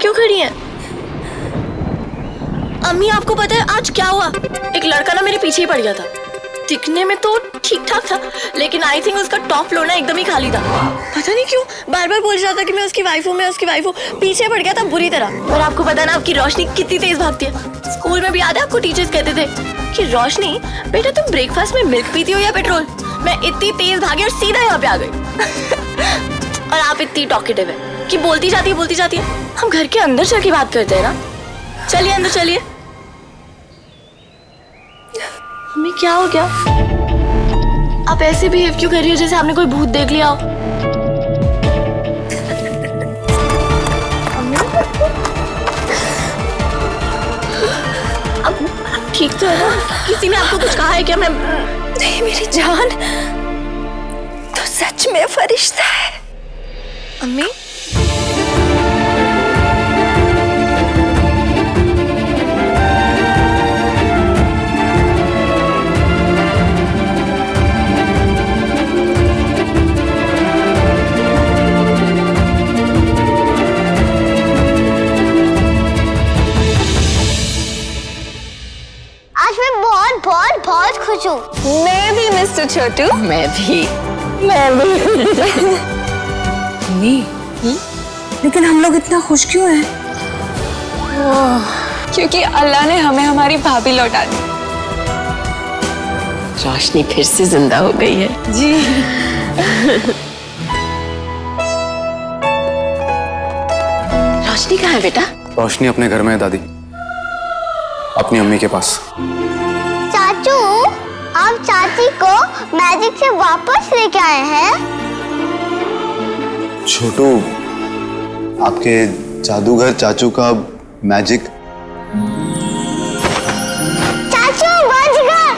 क्यों खड़ी हैं? अम्मी आपको पता है आज क्या हुआ? एक लड़का ना मेरे पीछे ही पड़ गया था। दिखने में तो ठीक ठाक था, लेकिन आई थिंक उसका टॉप फ्लोर ना एकदम ही खाली था। पता नहीं क्यों बार बार बोल रहा था कि मैं उसकी वाइफ हूँ, मैं उसकी वाइफ हूँ। पीछे पड़ गया था बुरी तरह। और आपको पता है ना आपकी रोशनी कितनी तेज भागती है। स्कूल में भी याद है आपको टीचर्स कहते थे कि रोशनी बेटा तुम ब्रेकफास्ट में मिल्क पीती हो या पेट्रोल? मैं इतनी तेज भागी और सीधा यहाँ पे आ गई। और आप इतनी टॉकेटिव है कि बोलती जाती है। हम घर के अंदर चल के बात करते हैं ना। चलिए अंदर चलिए। हमें क्या हो गया? आप ऐसे बिहेव क्यों कर रही हो जैसे आपने कोई भूत देख लिया हो? अब ठीक तो है ना? किसी ने आपको कुछ कहा है क्या? मैं नहीं मेरी जान, तो सच में फरिश्ता है। अम्मी बहुत खुश हूँ। मैं भी मिस्टर छोटू। मैं भी। मम्मी, लेकिन हम लोग इतना खुश क्यों हैं? क्योंकि अल्लाह ने हमें हमारी भाभी लौटा दी। रोशनी फिर से जिंदा हो गई है। जी। रोशनी कहाँ है बेटा? रोशनी अपने घर में है दादी, अपनी अम्मी के पास। चाचू, आप चाची को मैजिक से वापस लेके आए हैं? छोटू, आपके जादूगर चाचू का मैजिक। चाचू बाजीगर।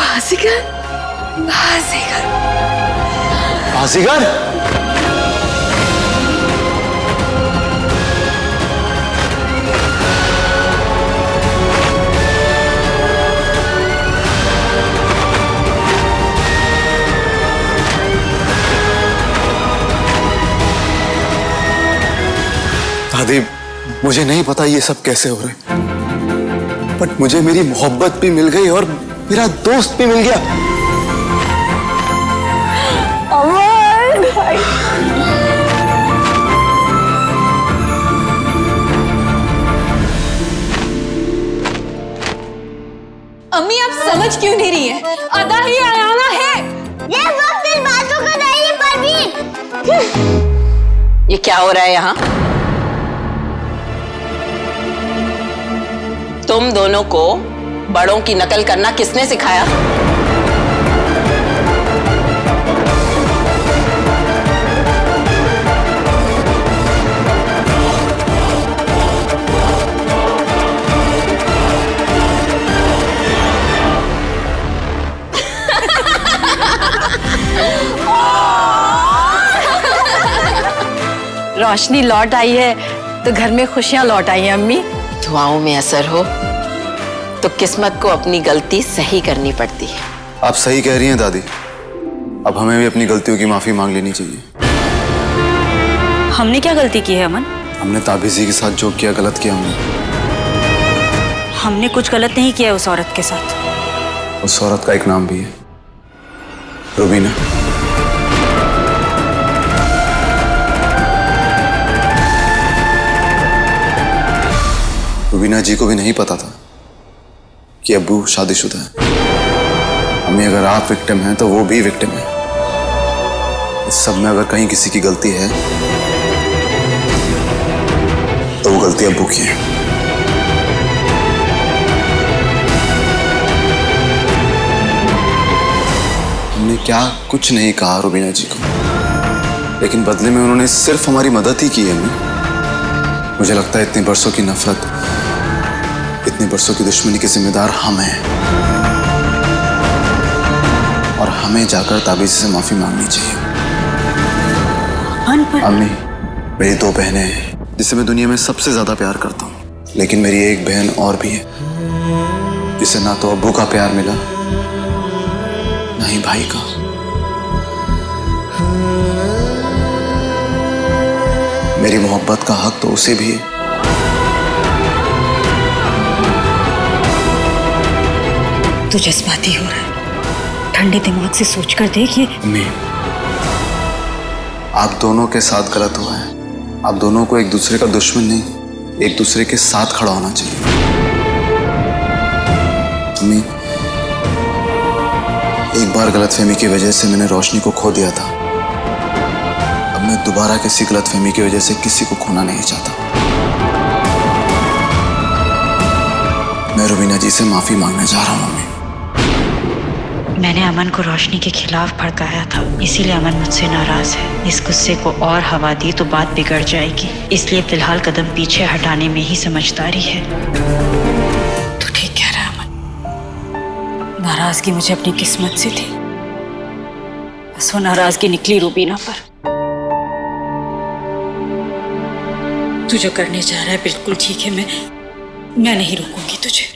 बाजीगर? बाजीगर? बाजीगर? दादी, मुझे नहीं पता ये सब कैसे हो रहे, बट मुझे मेरी मोहब्बत भी मिल गई और मेरा दोस्त भी मिल गया। अमन भाई। अम्मी आप समझ क्यों नहीं रही है? अदा ही आयाना है। ये वक्त इन बातों का नहीं है परवीन। ये क्या हो रहा है यहाँ? तुम दोनों को बड़ों की नकल करना किसने सिखाया? रोशनी लौट आई है तो घर में खुशियां लौट आई हैं अम्मी। दुआओं में असर हो तो किस्मत को अपनी गलती सही करनी पड़ती है। आप सही कह रही हैं दादी, अब हमें भी अपनी गलतियों की माफी मांग लेनी चाहिए। हमने क्या गलती की है अमन? हमने ताबीजी के साथ जो किया गलत किया हमने कुछ गलत नहीं किया उस औरत के साथ। उस औरत का एक नाम भी है, रुबीना। रुबीना जी को भी नहीं पता था कि अब्बू शादीशुदा है। अम्मी, अगर आप विक्टिम हैं तो वो भी विक्टिम है। इस सब में अगर कहीं किसी की गलती है तो वो गलती अब्बू की है। हमने क्या कुछ नहीं कहा रुबीना जी को, लेकिन बदले में उन्होंने सिर्फ हमारी मदद ही की है। मुझे लगता है इतने बरसों की नफरत, इतने बरसों की दुश्मनी के जिम्मेदार हम हैं और हमें जाकर ताबीज़ से माफी मांगनी चाहिए। अम्मी, मेरी दो बहनें हैं जिसे मैं दुनिया में सबसे ज्यादा प्यार करता हूँ, लेकिन मेरी एक बहन और भी है जिसे ना तो अब्बू का प्यार मिला ना ही भाई का। मेरी मोहब्बत का हक तो उसे भी है। तू जज्बाती हो रहा है, ठंडे दिमाग से सोच कर देख। ये अम्मी, आप दोनों के साथ गलत हुआ है। आप दोनों को एक दूसरे का दुश्मन नहीं, एक दूसरे के साथ खड़ा होना चाहिए। अम्मी, एक बार गलतफहमी की वजह से मैंने रोशनी को खो दिया था। अब मैं दोबारा किसी गलतफहमी की वजह से किसी को खोना नहीं चाहता। मैं रुबीना जी से माफी मांगने जा रहा हूँ। अम्मी, मैंने अमन को रोशनी के खिलाफ भड़काया था, इसीलिए अमन मुझसे नाराज है। इस गुस्से को और हवा दी तो बात बिगड़ जाएगी, इसलिए फिलहाल कदम पीछे हटाने में ही समझदारी है। तू ठीक कह रहा है अमन, नाराजगी मुझे अपनी किस्मत से थी, बस वो नाराजगी निकली रुबीना पर। तू जो करने जा रहा है बिल्कुल ठीक है, मैं नहीं रोकूंगी तुझे।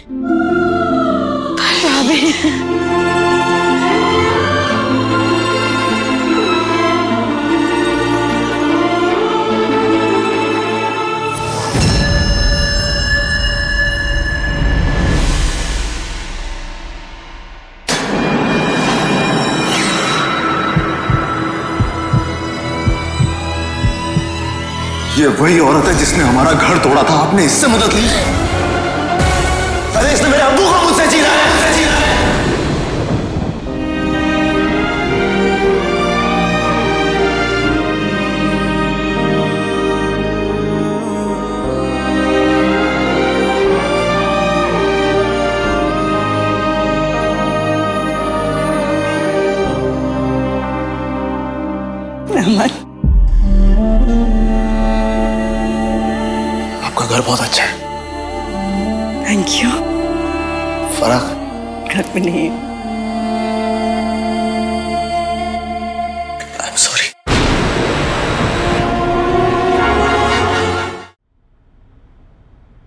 ये वही औरत है जिसने हमारा घर तोड़ा था। आपने इससे मदद ली? अरे इसने मेरे अब्बू को मुझसे छीना है। अमन, आपका घर बहुत अच्छा है। Thank you. फर्क घर पे नहीं है। I am sorry.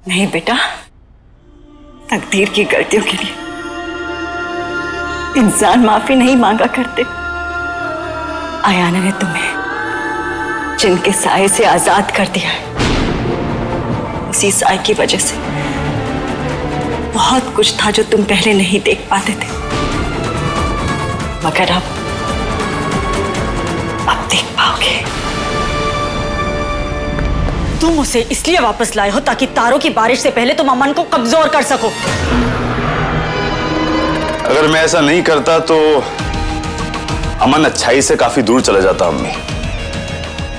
नहीं बेटा, तकदीर की गलतियों के लिए इंसान माफी नहीं मांगा करते। आयाना ने तुम्हें जिनके साए से आजाद कर दिया है, उसी साए की वजह से बहुत कुछ था जो तुम पहले नहीं देख पाते थे, मगर अब देख पाओगे। तुम उसे इसलिए वापस लाए हो ताकि तारों की बारिश से पहले तुम अमन को कमजोर कर सको। अगर मैं ऐसा नहीं करता तो अमन अच्छाई से काफी दूर चला जाता। अम्मी,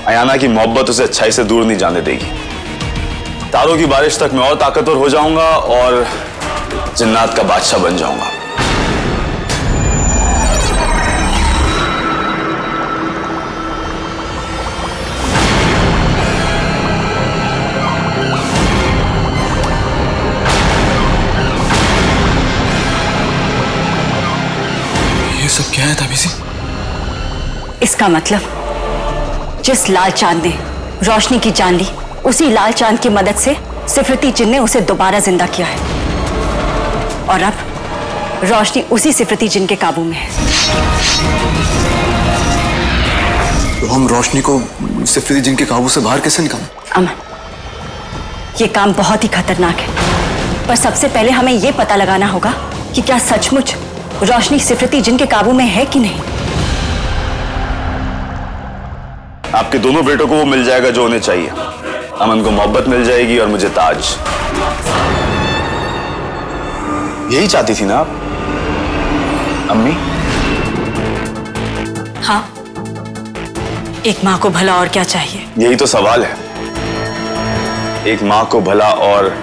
अयाना की मोहब्बत उसे अच्छाई से दूर नहीं जाने देगी। तारों की बारिश तक मैं और ताकतवर हो जाऊंगा और जिन्नात का बादशाह बन जाऊंगा। ये सब क्या है ताबीज़ी? इसका मतलब जिस लाल चांद ने रोशनी की जान ली, उसी लाल चांद की मदद से सिफरती जिन ने उसे दोबारा जिंदा किया है, और अब रोशनी उसी सिफरती जिन के काबू में है। तो हम रोशनी को सिफरती जिन के काबू से बाहर कैसे निकालें? अमन, ये काम बहुत ही खतरनाक है, पर सबसे पहले हमें ये पता लगाना होगा कि क्या सचमुच रोशनी सिफरती जिन के काबू में है कि नहीं। आपके दोनों बेटों को वो मिल जाएगा जो उन्हें चाहिए। अमन को मोहब्बत मिल जाएगी और मुझे ताज। यही चाहती थी ना आप अम्मी? हाँ, एक माँ को भला और क्या चाहिए? यही तो सवाल है, एक माँ को भला और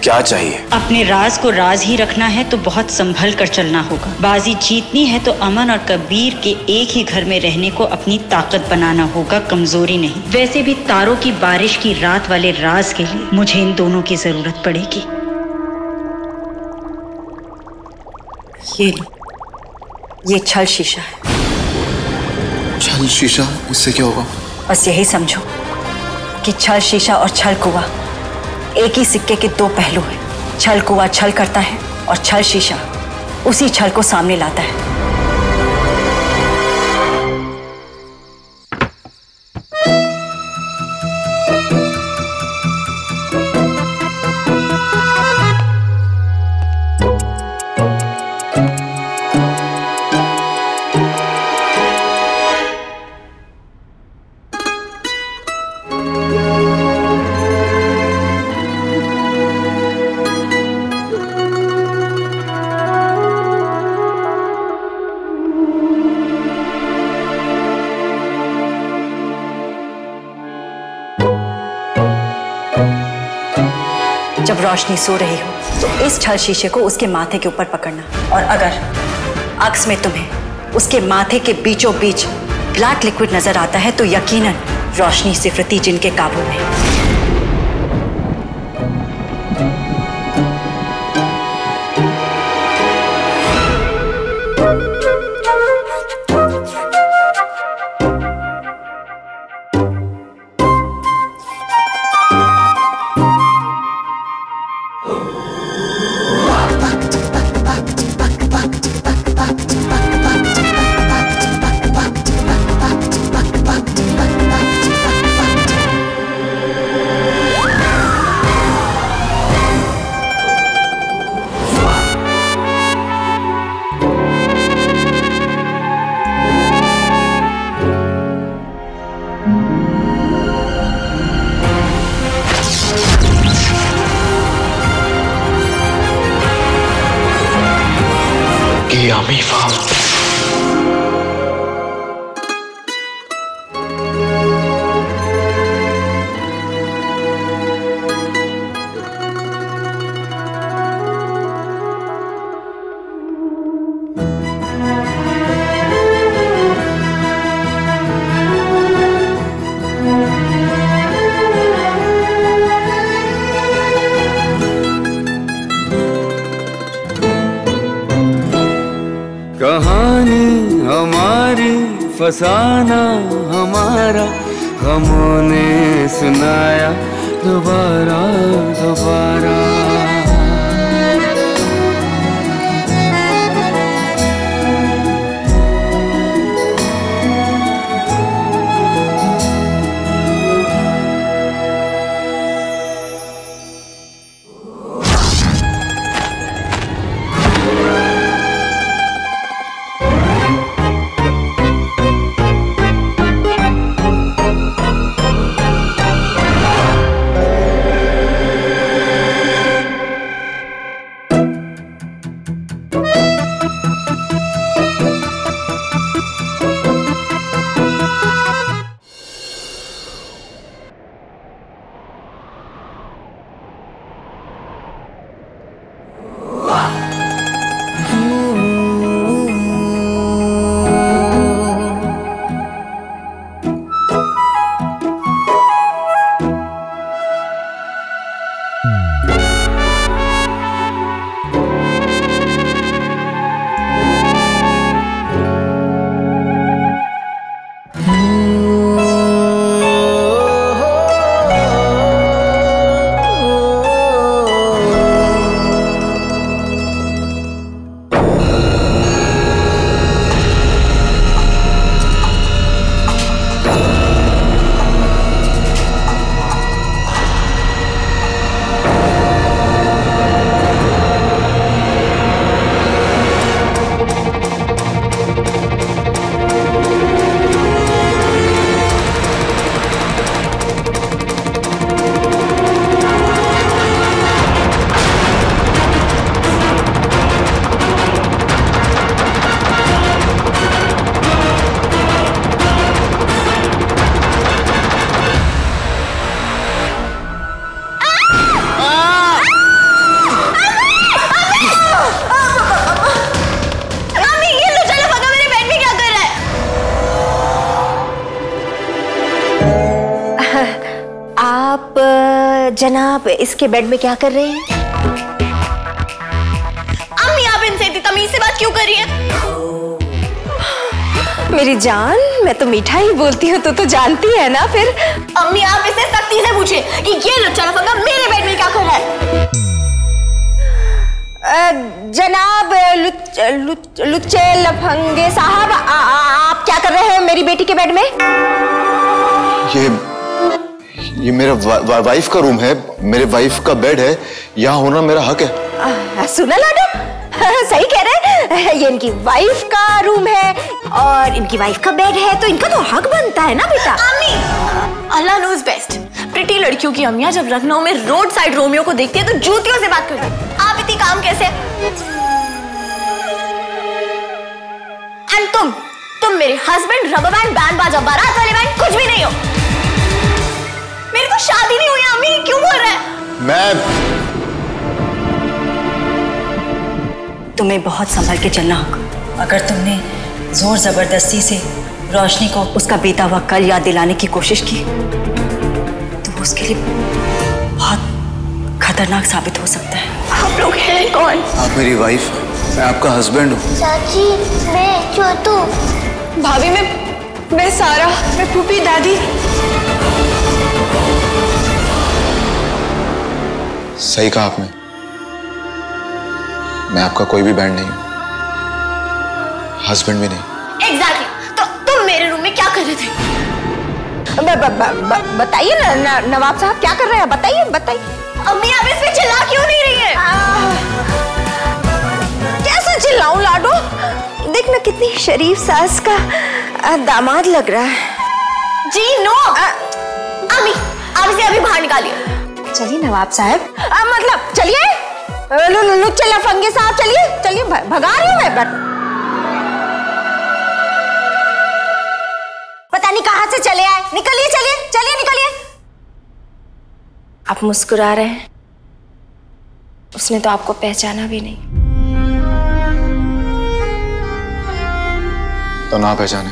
क्या चाहिए? अपने राज को राज ही रखना है तो बहुत संभल कर चलना होगा। बाजी जीतनी है तो अमन और कबीर के एक ही घर में रहने को अपनी ताकत बनाना होगा, कमजोरी नहीं। वैसे भी तारों की बारिश की रात वाले राज के लिए मुझे इन दोनों की जरूरत पड़ेगी। ये लो, ये छल शीशा है। छल शीशा? इससे क्या होगा? बस यही समझो कि छल शीशा और छल कुआं एक ही सिक्के के दो पहलू हैं। छल कुआं छल करता है और छल शीशा उसी छल को सामने लाता है। रोशनी सो रही हो तो इस छल शीशे को उसके माथे के ऊपर पकड़ना, और अगर अक्स में तुम्हें उसके माथे के बीचों बीच ब्लैक लिक्विड नजर आता है तो यकीनन रोशनी सिफरती जिन के काबू में। कहानी हमारी फसाना हमारा, गमों ने सुनाया दोबारा दोबारा। जनाब इसके बेड में क्या कर रहे हैं? अम्मी आप इनसे इतनी तमीज से बात क्यों कर रही हैं? मेरी जान, मैं तो मीठा ही बोलती हूँ तो जानती है ना फिर। अम्मी आप इससे सख्ती से पूछे कि ये लुच्चा लफंगा मेरे बेड में क्या कर रहा है? जनाब लुच्चे लफंगे साहब, आप क्या कर रहे हैं मेरी बेटी के बेड में? ये मेरा वाइफ का रूम है, मेरे वाइफ का बेड है, यहाँ होना मेरा हक है। सुना लाडो, सही कह रहे हैं, ये इनकी वाइफ का रूम है और इनकी वाइफ का बेड है तो इनका तो हक बनता है ना बेटा। अम्मी, अल्लाह नोज बेस्ट। प्रिटी लड़कियों की अम्मियां जब लखनऊ में रोड साइड रोमियो को देखती है तो जूतियों से बात करती है। आप इतनी काम कैसे? एंड तुम मेरे हस्बैंड, रबर बैंड, बैंड बाजा, बारात वाले बैंड कुछ भी नहीं हो। मेरी तो शादी नहीं हुई अम्मी, क्यों बोल रहे हैं? तुम्हें बहुत संभल के चलना होगा। अगर तुमने जोर जबरदस्ती से रोशनी को उसका बीता हुआ कल याद दिलाने की कोशिश की तो वो उसके लिए बहुत खतरनाक साबित हो सकता है। आप लोग हैं कौन? आप मेरी वाइफ, मैं आपका हस्बैंड हूँ। चाची, मैं छोटू। भाभी, मैं सारा, मैं फूफी, दादी। सही कहा आपने, मैं आपका कोई भी बैंड नहीं हूँ, हस्बैंड भी नहीं। एग्जैक्टली। तो तुम मेरे रूम में क्या कर रहे थे? बताइए ना नवाब साहब, क्या कर रहे हैं? बताइए बताइए। अम्मी, आप इस पे चिल्ला क्यों नहीं रही है? कैसे चिल्लाऊं लाडो? देख ना कितनी शरीफ सास का दामाद लग रहा है। जी नो। अम्मी, आप इसे अभी बाहर निकालिए। चलिए नवाब साहब, मतलब चलिए। लुच्चे लफंगे साहब, चलिए चलिए, भगा रही हूँ मैं। पता नहीं कहाँ से चले आए। निकलिए, चलिए चलिए, निकलिए। आप मुस्कुरा रहे हैं, उसने तो आपको पहचाना भी नहीं। तो ना पहचाने,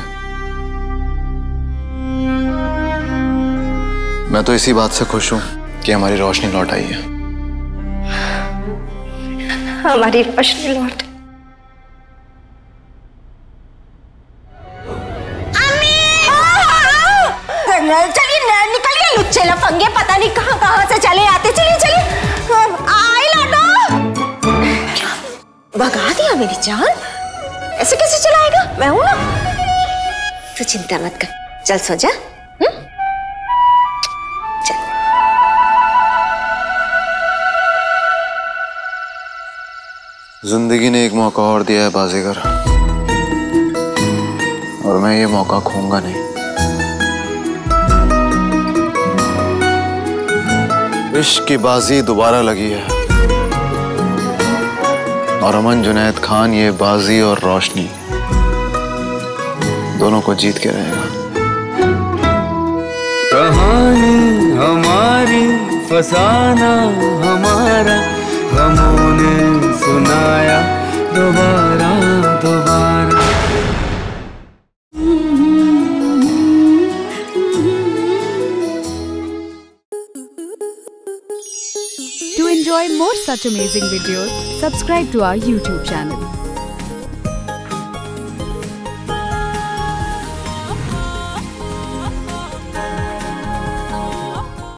मैं तो इसी बात से खुश हूं कि हमारी रोशनी लौट आई है। हमारी रोशनी लौट। चलिए निकलिए लुच्चे लफंगे, पता नहीं कहाँ से चले आते। चलिए चलिए। आई लाडो, भगा दिया मेरी जान। ऐसे कैसे चलाएगा? मैं हूं ना। तू चिंता मत कर, चल सो जा। चल। जिंदगी ने एक मौका और दिया है बाजीगर, और मैं ये मौका खोऊंगा नहीं। इश्क की बाजी दोबारा लगी है और अमन जुनैद खान ये बाजी और रोशनी दोनों को जीत के रहेगा। कहानी हमारी, फसाना हमारा, गमों ने सुनाया दोबारा दोबारा। To enjoy more such amazing videos, subscribe to our YouTube channel.